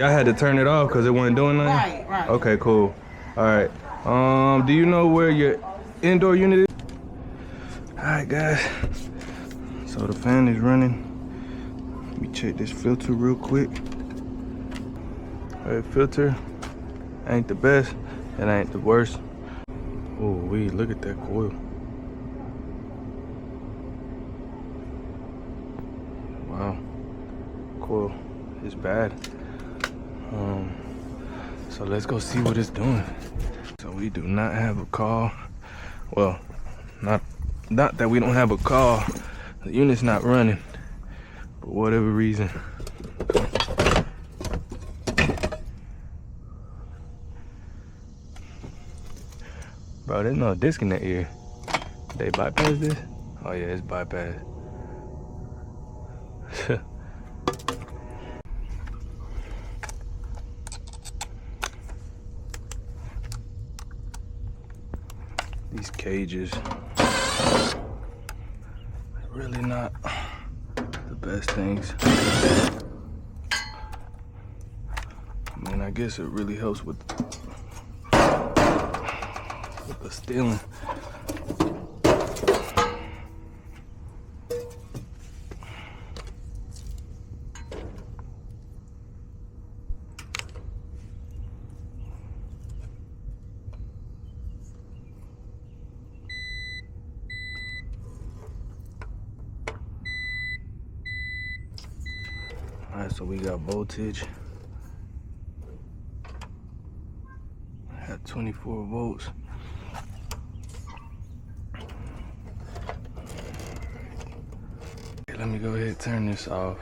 I had to turn it off because it wasn't doing nothing? Right. Okay, cool. All right. Do you know where your indoor unit is? All right, guys. So the fan is running. Let me check this filter real quick. All right, filter ain't the best. It ain't the worst. Oh, look at that coil. Wow. Coil is bad. So let's go see what it's doing. So we do not have a call. Well, not that we don't have a call. The unit's not running for whatever reason. Bro, there's no disconnect here. They bypass this? Oh yeah, it's bypassed. These cages are really not the best things. I mean, I guess it really helps with the stealing. Alright, so we got voltage at 24 volts. Okay, let me go ahead and turn this off.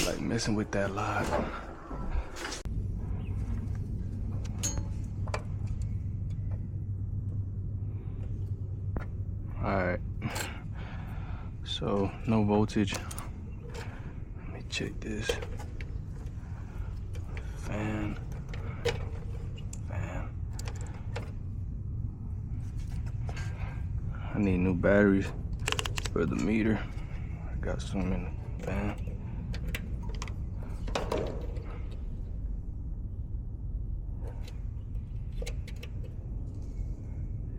Like messing with that lock. Alright, so no voltage. Check this. Fan. I need new batteries for the meter. I got some in the fan.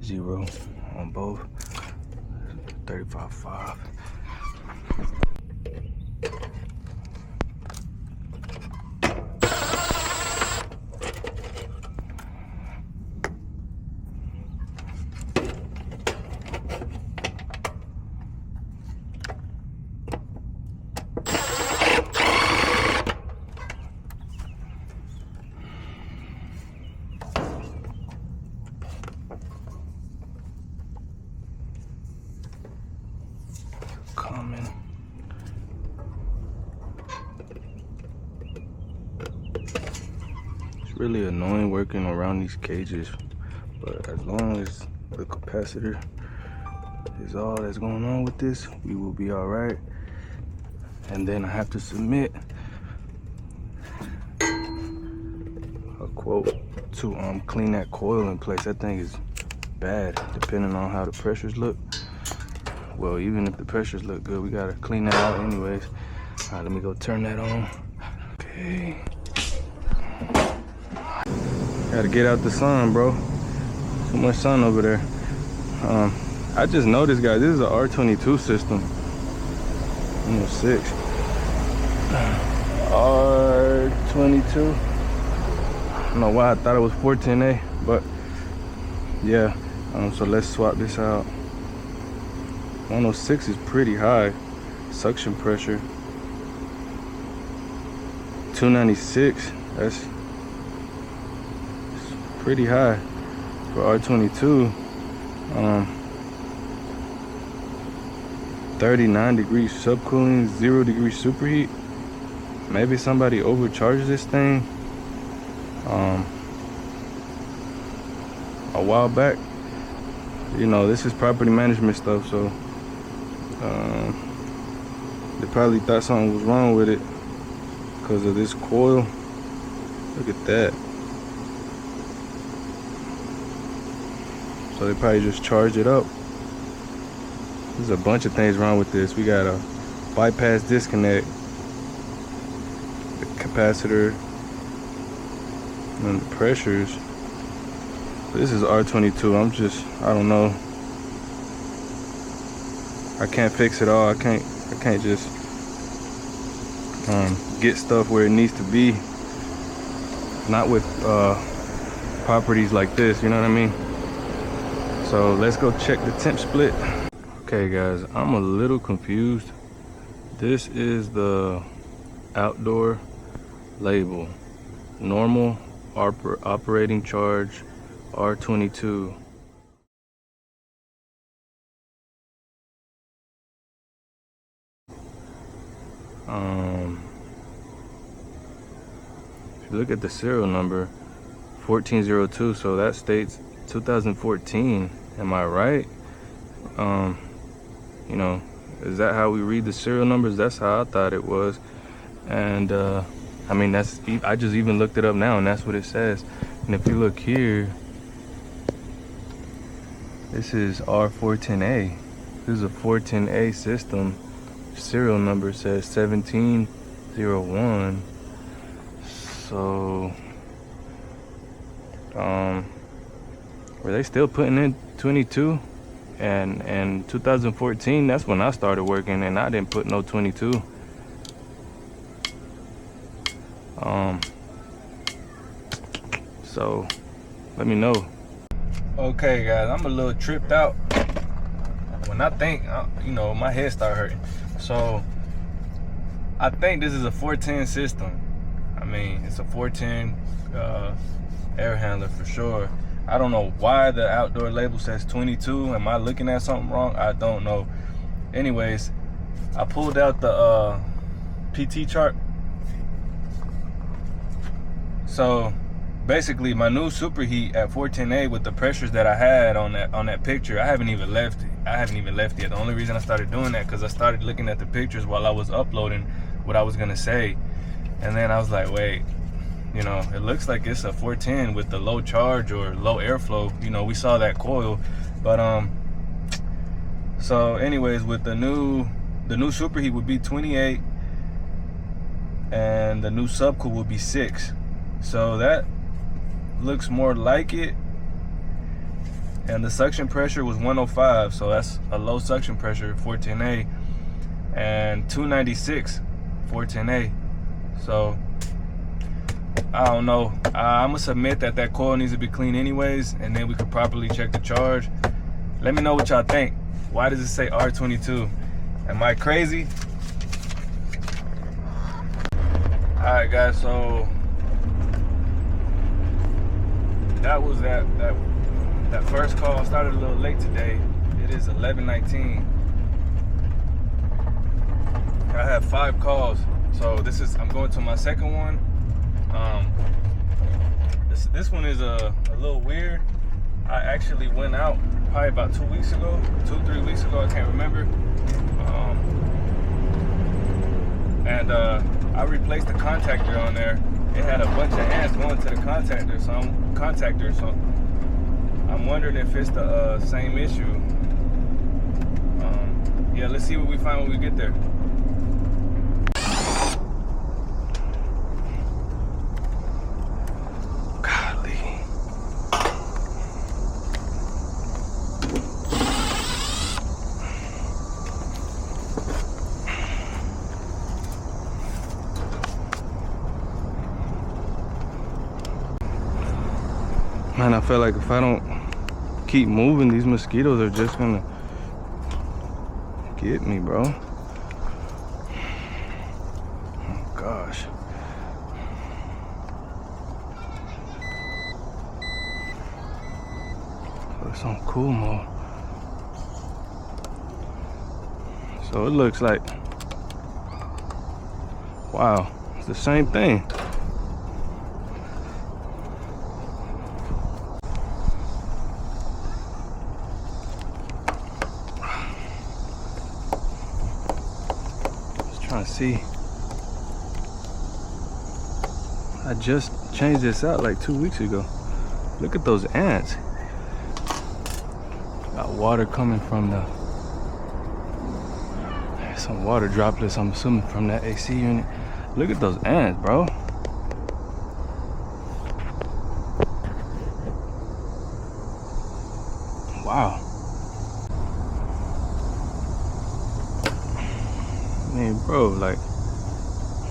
Zero on both. 35.5. Common. It's really annoying working around these cages, but as long as the capacitor is all that's going on with this, we will be all right. And then I have to submit a quote to clean that coil in place. That thing is bad, depending on how the pressures look. Well, even if the pressures look good, we gotta clean that out anyways. All right, let me go turn that on. Okay. Gotta get out the sun, bro. Too much sun over there. I just noticed, guys, this is an R22 system. 106. R22. I don't know why I thought it was 410A, but yeah. So let's swap this out. 106 is pretty high. Suction pressure. 296. That's pretty high for R22. 39 degrees subcooling, 0 degrees superheat. Maybe somebody overcharged this thing a while back. You know, this is property management stuff, so they probably thought something was wrong with it because of this coil. Look at that. So they probably just charged it up. There's a bunch of things wrong with this. We got a bypass disconnect, the capacitor And the pressures. This is R22. I don't know. I can't fix it all. I can't just get stuff where it needs to be. Not with properties like this, you know what I mean? So let's go check the temp split. Okay guys, I'm a little confused. This is the outdoor label. Normal operating charge R22. If you look at the serial number 1402, so that states 2014. Am I right? You know, is that how we read the serial numbers? That's how I thought it was. And I mean, I just even looked it up now, and that's what it says. And if you look here, this is R410A. This is a 410A system. Serial number says 1701. So were they still putting in 22? And 2014, that's when I started working, and I didn't put no 22. So let me know. Okay guys, I'm a little tripped out. When I think, you know, my head start hurting. So I think this is a 410 system. I mean, it's a 410 air handler for sure. I don't know why the outdoor label says 22. Am I looking at something wrong? I don't know. Anyways, I pulled out the PT chart. So basically my new superheat at 410A with the pressures that I had on that picture, I haven't even left yet. The only reason I started doing that because I started looking at the pictures while I was uploading what I was gonna say. And then I was like, wait, you know, it looks like it's a 410 with the low charge or low airflow. You know, we saw that coil. But so anyways, with the new superheat would be 28 and the new subcool would be 6. So that looks more like it. And the suction pressure was 105, so that's a low suction pressure 410A, and 296 410A. So I don't know. I'm gonna submit that coil needs to be clean anyways, and then we could properly check the charge. Let me know what y'all think. Why does it say R22? Am I crazy? All right guys, so that was that first call. I started a little late today. It is 11:19. I have 5 calls, so I'm going to my second one. This one is a little weird. I actually went out probably about 2 weeks ago, 2-3 weeks ago, I can't remember. And I replaced the contactor on there. It had a bunch of ants going to the contactor, so I'm wondering if it's the same issue. Yeah, let's see what we find when we get there. Golly. Man, I feel like if I don't keep moving, these mosquitoes are just gonna get me, bro. Oh gosh. It's on cool mode. So it looks like, wow, it's the same thing. Trying to see. I just changed this out like 2 weeks ago. Look at those ants. Got water coming from some water droplets, I'm assuming, from that AC unit. Look at those ants, bro. Wow. Man, bro, like,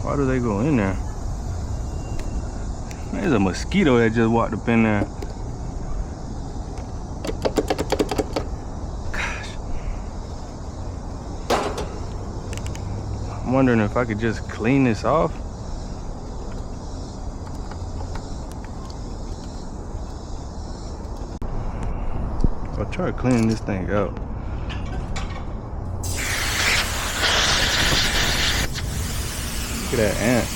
why do they go in there? There's a mosquito that just walked up in there. Gosh. I'm wondering if I could just clean this off. I'll try cleaning this thing out. Look at that ant.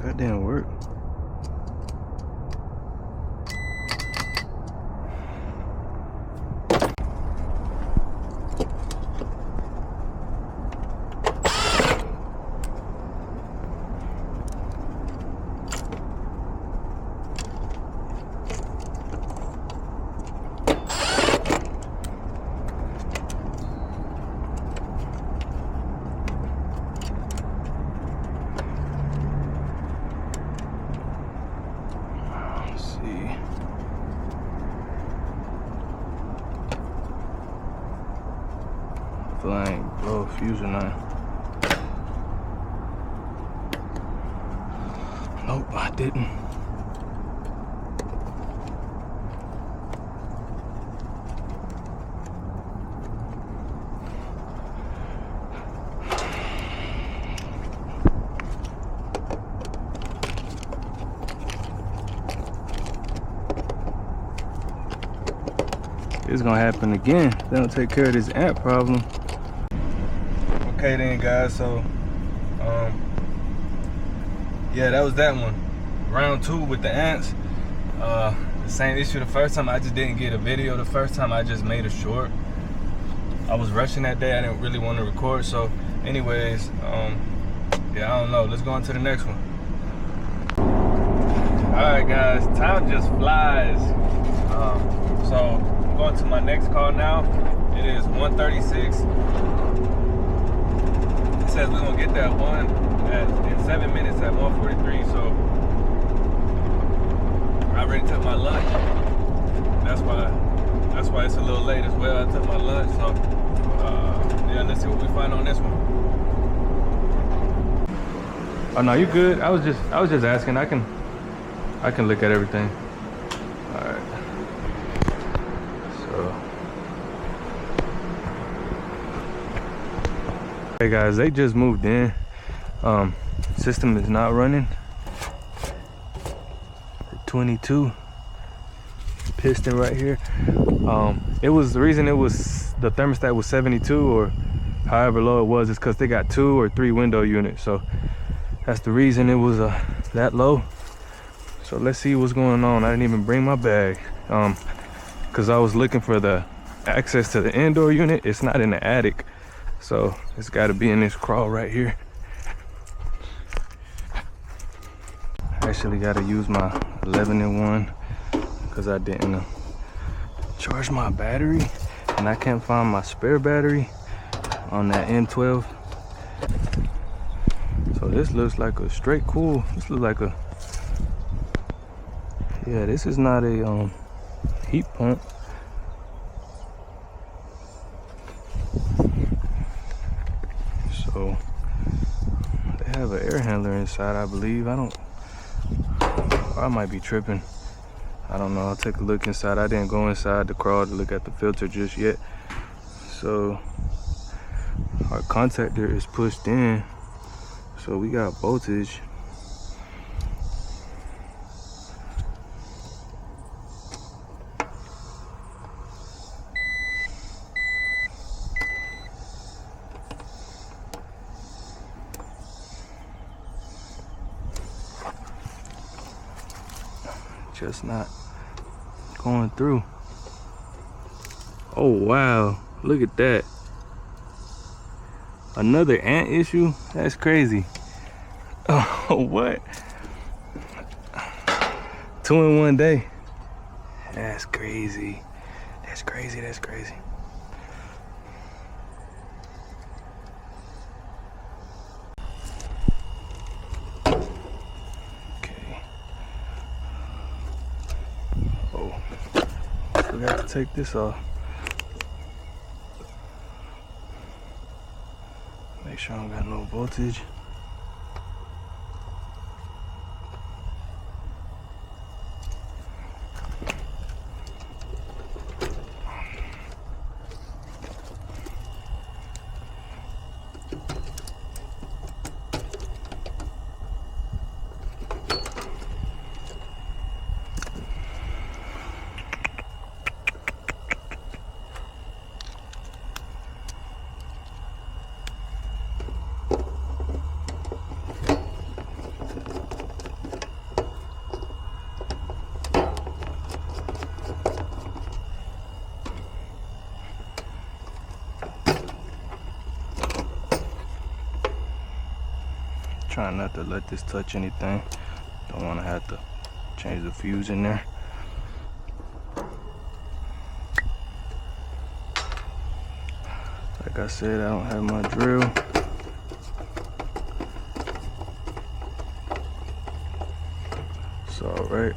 That didn't work. I ain't blow a fuse or nothing. Nope, I didn't. It's gonna happen again. They don't take care of this ant problem. Okay then, guys, so yeah, that was that one. Round 2 with the ants. The same issue the first time. I just didn't get a video the first time. I just made a short. I was rushing that day. I didn't really want to record. So anyways, yeah, I don't know. Let's go on to the next one. Alright guys, time just flies. So I'm going to my next call now. It is 1:36. Says we're gonna get that one in 7 minutes at 1:43. So I already took my lunch. That's why it's a little late as well. I took my lunch. So yeah, let's see what we find on this one. Oh no, you good? I was just asking. I can look at everything. All right. So. Hey guys, they just moved in. System is not running. 22 piston right here. It was the reason the thermostat was 72 or however low it was is because they got 2 or 3 window units. So that's the reason it was that low. So let's see what's going on. I didn't even bring my bag because I was looking for the access to the indoor unit. It's not in the attic. So it's got to be in this crawl right here. I actually got to use my 11-in-1 because I didn't charge my battery, and I can't find my spare battery on that M12. So this looks like a straight cool. This looks like a, yeah, this is not a heat pump. So they have an air handler inside, I believe. I might be tripping. I don't know. I'll take a look inside. I didn't go inside the crawl to look at the filter just yet. So our contactor is pushed in. So we got voltage. just not going through. Oh wow, look at that. Another ant issue? That's crazy. Oh, what? 2 in 1 day. That's crazy. That's crazy, that's crazy. Okay. Oh, still got to take this off. Make sure I don't got no voltage. Trying not to let this touch anything. Don't want to have to change the fuse in there. Like I said, I don't have my drill. It's all right.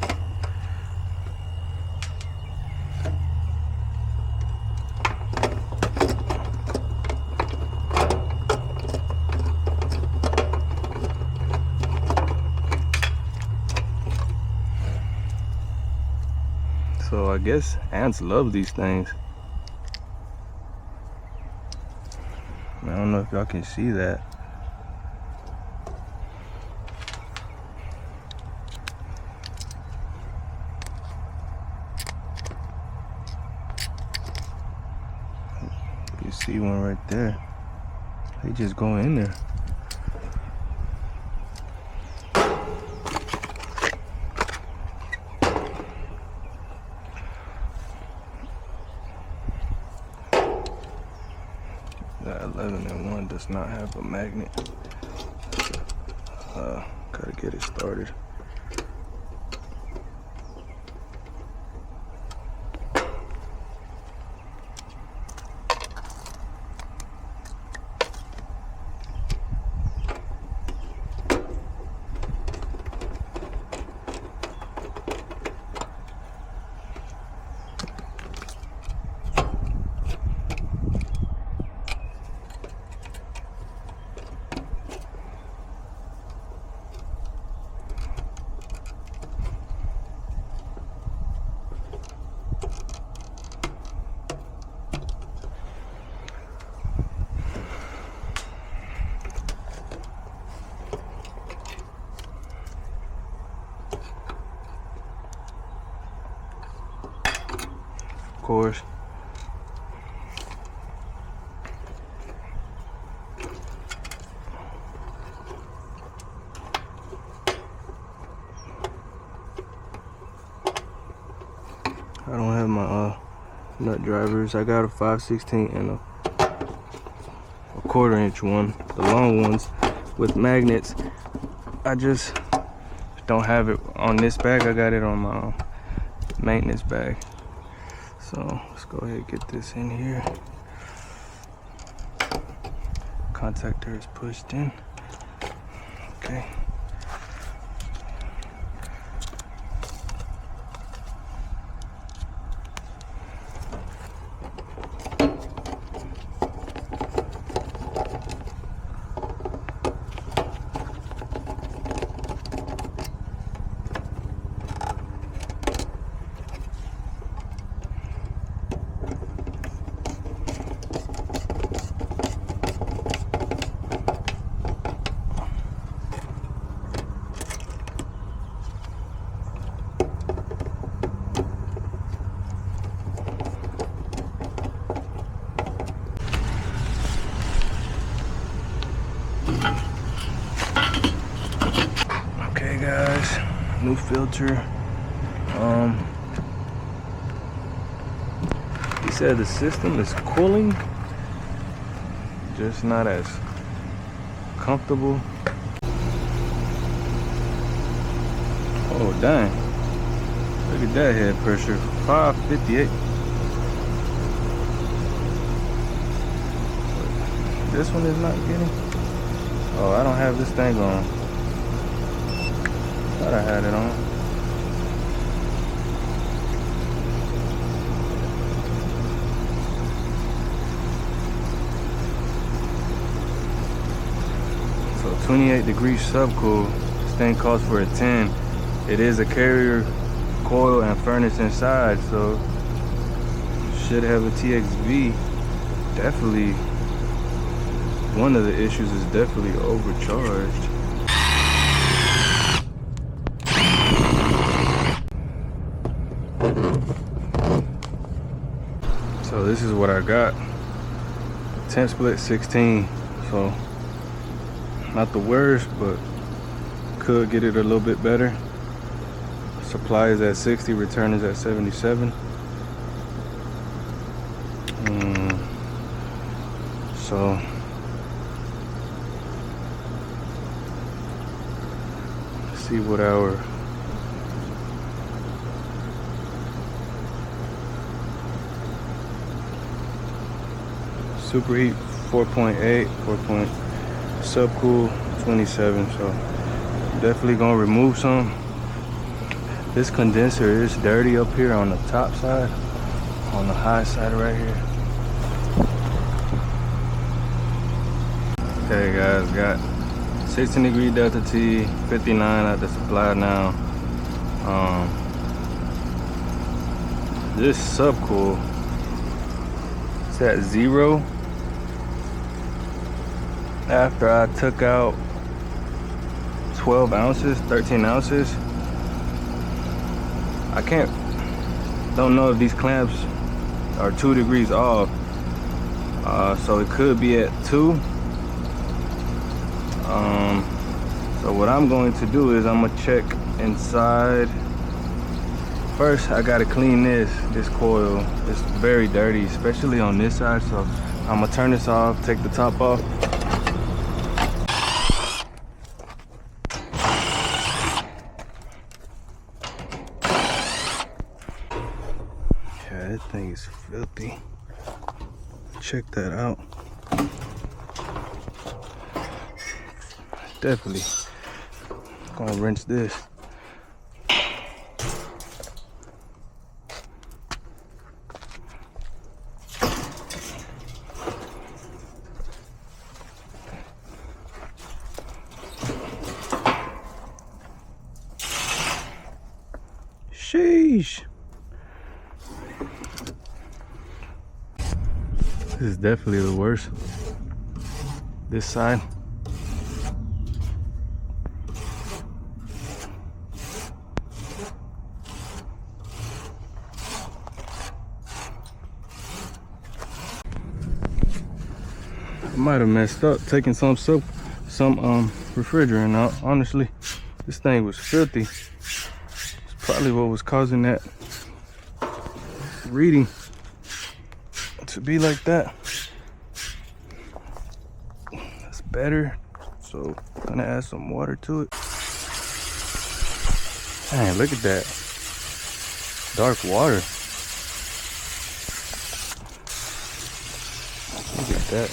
So I guess ants love these things. I don't know if y'all can see that. You see one right there. They just go in there. That 11-in-1 does not have a magnet. Gotta get it started. Of course. I don't have my nut drivers. I got a 5/16 and a 1/4-inch one, the long ones with magnets. I just don't have it on this bag. I got it on my maintenance bag. So let's go ahead and get this in here. Contactor is pushed in. Okay. Okay guys, new filter. He said the system is cooling, just not as comfortable. Oh dang, look at that head pressure, 558. This one is not getting. Oh, I don't have this thing on. Thought I had it on. So 28 degrees subcool. This thing calls for a 10. It is a carrier coil and furnace inside, so should have a TXV. Definitely, one of the issues is definitely overcharged. So this is what I got. Temp split 16. So not the worst, but could get it a little bit better. Supply is at 60, return is at 77. So let's see what our superheat 4.8, 4 point subcool 27. So definitely gonna remove some. This condenser is dirty up here on the top side, on the high side right here. Okay guys, got 16 degree delta T, 59 at the supply now. This subcool, it's at 0. After I took out 12 ounces, 13 ounces, I don't know if these clamps are 2 degrees off. So it could be at 2. So what I'm going to do is I'm gonna check inside. First, I gotta clean this coil. It's very dirty, especially on this side. So I'm gonna turn this off, take the top off. Yeah, that thing is filthy. Check that out. Definitely gonna rinse this. Sheesh. This is definitely the worst. This side. I might have messed up taking some refrigerant out. Honestly, this thing was filthy. It's probably what was causing that reading to be like that. That's better. So I'm gonna add some water to it. Dang, look at that. Dark water. Look at that.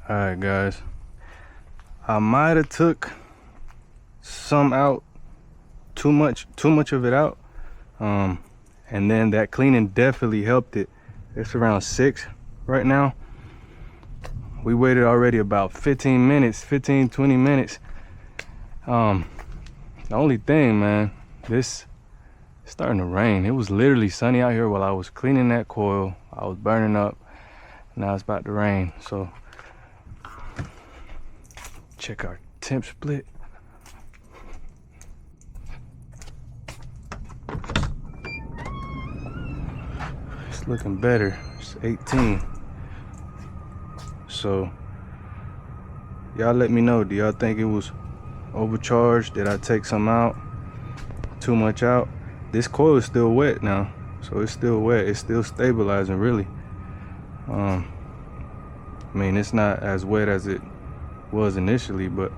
All right, guys. I might have took some out, too much of it out, and then that cleaning definitely helped it. It's around 6 right now. We waited already about 15 minutes, 15, 20 minutes. The only thing, man, it's starting to rain. It was literally sunny out here while I was cleaning that coil. I was burning up. Now it's about to rain. So check our temp split. It's looking better. It's 18. So y'all let me know, do y'all think it was overcharged? Did I take some out? Too much out? This coil is still wet now, so it's still wet. It's still stabilizing, really. I mean, it's not as wet as it was initially, but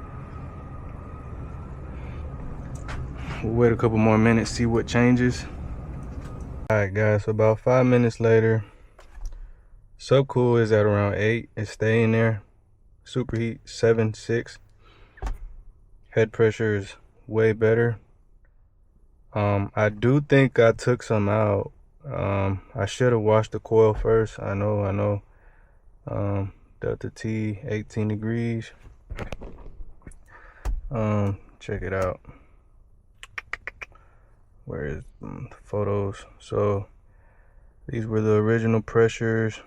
we'll wait a couple more minutes, see what changes. All right, guys, so about 5 minutes later, subcool is at around 8. It's staying there. Superheat 7.6. Head pressure is way better. I do think I took some out. I should have washed the coil first. I know. Delta T, 18 degrees. Check it out. Where is the photos? So these were the original pressures.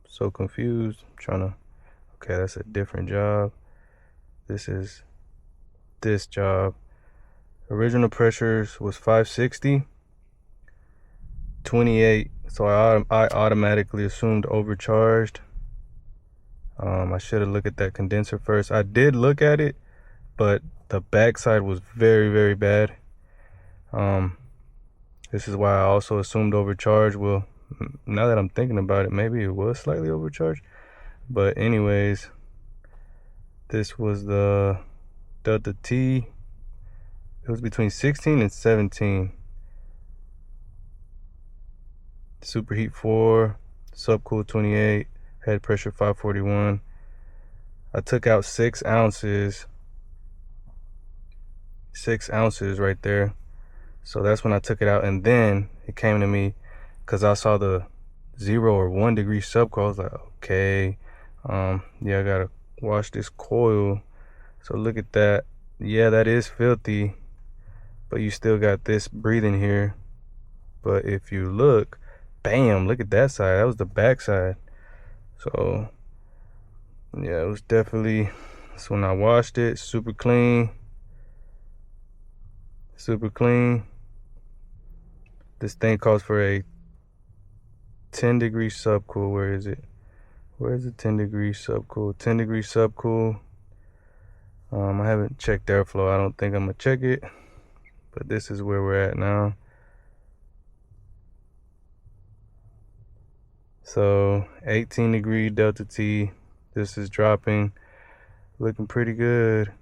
So confused. I'm trying to. Okay, that's a different job. This is this job. Original pressures was 560, 28. So I automatically assumed overcharged. I should have looked at that condenser first. I did look at it, but the backside was very, very bad. This is why I also assumed overcharged. Well, now that I'm thinking about it, maybe it was slightly overcharged. But anyways, this was the Delta T. It was between 16 and 17. Superheat 4, subcool 28, head pressure 541. I took out 6 ounces. 6 ounces right there. So that's when I took it out, and then it came to me because I saw the 0 or 1 degree subcoil. I was like, okay, yeah, I gotta wash this coil. So look at that. Yeah, that is filthy, but you still got this breathing here. But if you look, bam, look at that side. That was the back side. So yeah, it was definitely, that's when I washed it. Super clean. Super clean. This thing calls for a 10 degree subcool. Where is it? Where's the 10 degree subcool? 10 degree subcool. I haven't checked airflow. I don't think I'm gonna check it, but this is where we're at now. So 18 degree Delta T. This is dropping, looking pretty good.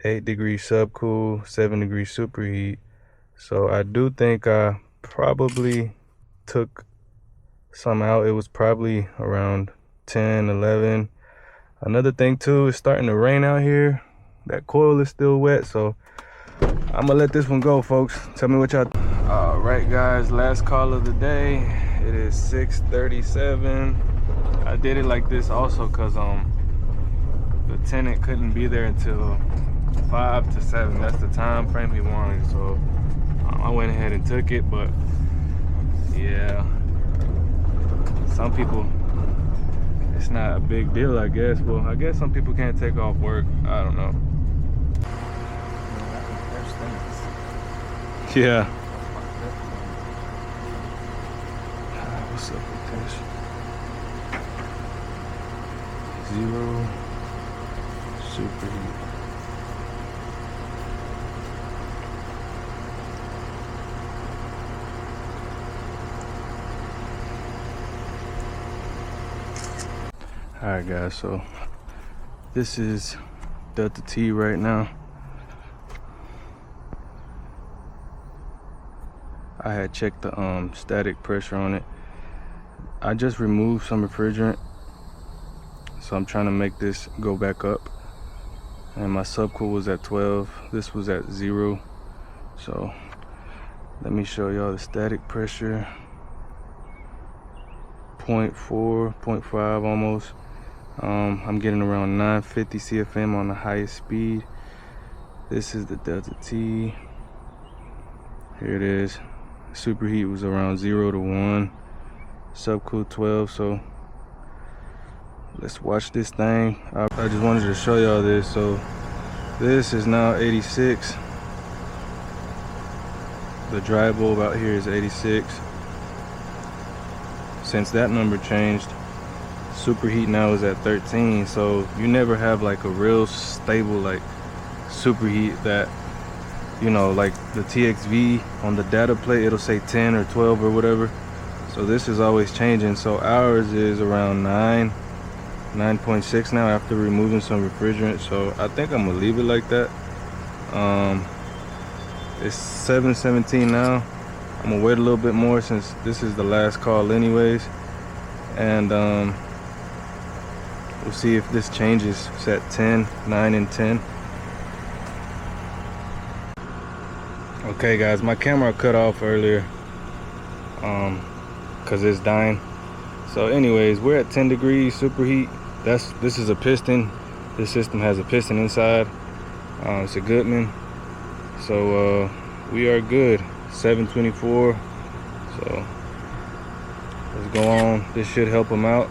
8 degree subcool, 7 degree superheat. So I do think I probably took some out. It was probably around 10, 11. Another thing too, it's starting to rain out here. That coil is still wet, so I'm gonna let this one go, folks. Tell me what y'all. All right, guys, last call of the day. It is 6:37. I did it like this also because the tenant couldn't be there until 5 to 7. That's the time frame he wanted. So I went ahead and took it, but yeah, some people, it's not a big deal, I guess. Well, I guess some people can't take off work. I don't know. Yeah. What's up with this? 0 superheat. Alright guys, so this is Delta T right now. I had checked the static pressure on it. I just removed some refrigerant, so I'm trying to make this go back up. And my subcool was at 12. This was at 0. So Let me show y'all the static pressure. 0.4, 0.5 almost. I'm getting around 950 CFM on the highest speed. This is the Delta T. Here it is. Superheat was around 0 to 1. Subcool 12. So let's watch this thing. I just wanted to show y'all this. So this is now 86. The dry bulb out here is 86. Since that number changed, superheat now is at 13. So you never have like a real stable like superheat that, you know, like the TXV on the data plate, it'll say 10 or 12 or whatever. So this is always changing. So ours is around 9.6 now after removing some refrigerant. So I think I'm gonna leave it like that. It's 7:17 now. I'm gonna wait a little bit more since this is the last call anyways, and we'll see if this changes. It's at 10, 9 and 10. Okay guys, my camera cut off earlier because it's dying. So anyways, we're at 10 degrees superheat. This is a piston. This system has a piston inside. It's a Goodman. So we are good. 724. So let's go on. This should help them out.